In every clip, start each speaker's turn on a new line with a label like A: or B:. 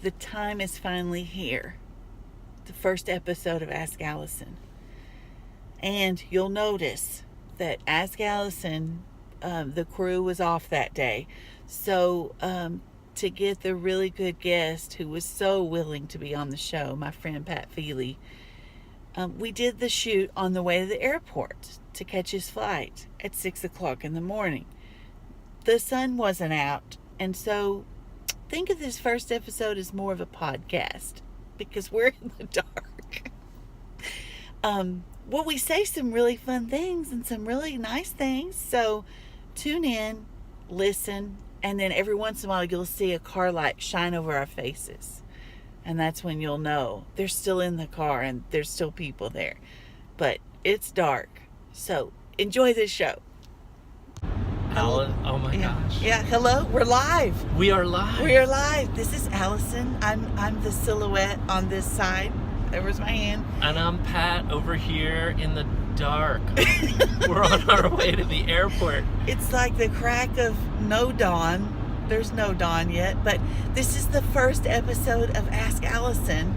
A: the time is finally here. The first episode of Ask Allison. And you'll notice that Ask Allison, the crew was off that day. So to get the really good guest who was so willing to be on the show, my friend Pat Feely, we did the shoot on the way to the airport to catch his flight at 6 o'clock in the morning. The sun wasn't out, and so think of this first episode as more of a podcast because we're in the dark. Well, we say some really fun things and some really nice things, so tune in, listen, and then every once in a while you'll see a car light shine over our faces. And that's when you'll know they're still in the car and there's still people there. But it's dark. So enjoy this show.
B: Alan, oh my gosh.
A: Yeah, hello. We're live.
B: We are live.
A: We are live. This is Allison. I'm the silhouette on this side. There was my hand.
B: And I'm Pat over here in the dark. We're on our way to the airport.
A: It's like the crack of no dawn. There's no dawn yet, but this is the first episode of Ask Allison,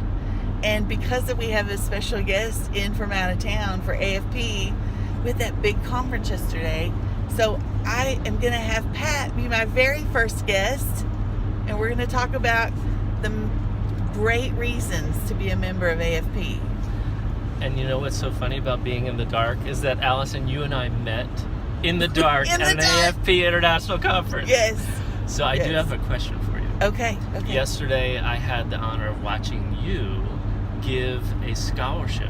A: and because we have a special guest in from out of town for AFP with that big conference yesterday, so I am going to have Pat be my very first guest, and we're going to talk about the great reasons to be a member of AFP.
B: And you know what's so funny about being in the dark is that Allison, you and I met in the dark at an AFP International Conference.
A: Yes.
B: So I do have a question for you.
A: Okay.
B: Yesterday, I had the honor of watching you give a scholarship.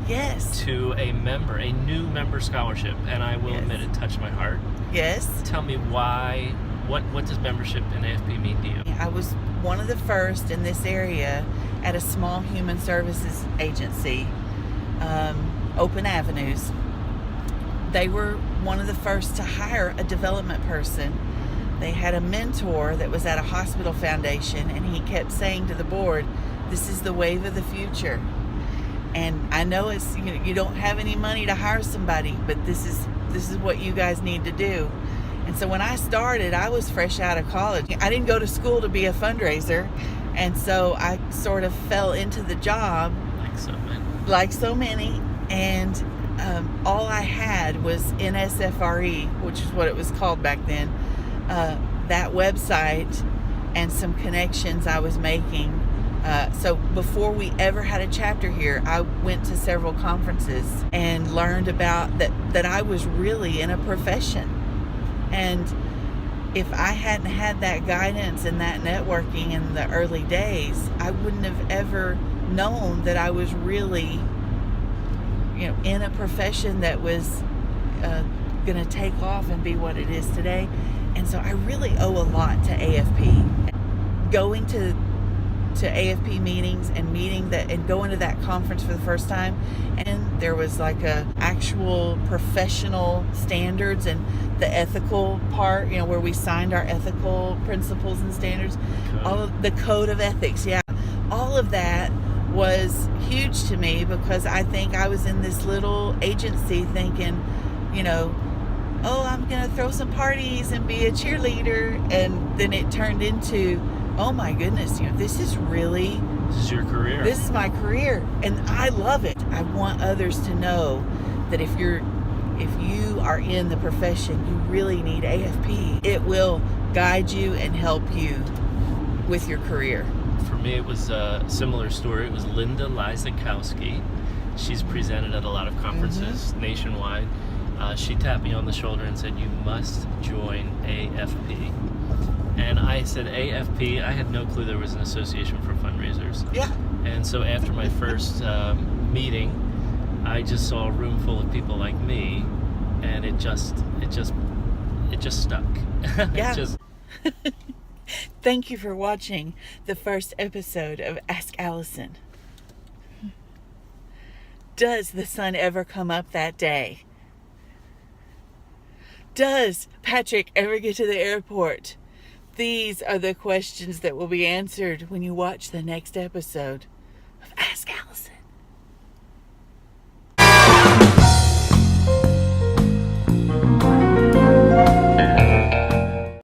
A: Yes.
B: To a member, a new member scholarship, and I will admit it touched my heart.
A: Yes.
B: Tell me why. What does membership in AFP mean to you?
A: I was one of the first in this area at a small human services agency, Open Avenues. They were one of the first to hire a development person. They had a mentor that was at a hospital foundation, and he kept saying to the board, "This is the wave of the future." And I know it's you don't have any money to hire somebody, but this is what you guys need to do. And so when I started, I was fresh out of college. I didn't go to school to be a fundraiser, and so I sort of fell into the job like so many. And all I had was NSFRE, which is what it was called back then. That website and some connections I was making. So before we ever had a chapter here, I went to several conferences and learned about that I was really in a profession. And if I hadn't had that guidance and that networking in the early days, I wouldn't have ever known that I was really, in a profession that was going to take off and be what it is today. And so I really owe a lot to AFP. Going to AFP meetings and going to that conference for the first time, and there was like a actual professional standards and the ethical part, where we signed our ethical principles and standards, all of the code of ethics. Yeah, all of that was huge to me because I think I was in this little agency thinking, oh, I'm going to throw some parties and be a cheerleader. And then it turned into, oh my goodness, this is
B: your career.
A: This is my career. And I love it. I want others to know that if you are in the profession, you really need AFP. It will guide you and help you with your career.
B: For me, it was a similar story. It was Linda Lizakowski. She's presented at a lot of conferences nationwide. She tapped me on the shoulder and said, "You must join AFP." And I said, AFP? I had no clue there was an association for fundraisers.
A: Yeah.
B: And so after my first meeting, I just saw a room full of people like me, and it just stuck.
A: Yeah. Thank you for watching the first episode of Ask Allison. Does the sun ever come up that day? Does Patrick ever get to the airport? These are the questions that will be answered when you watch the next episode of Ask Allison.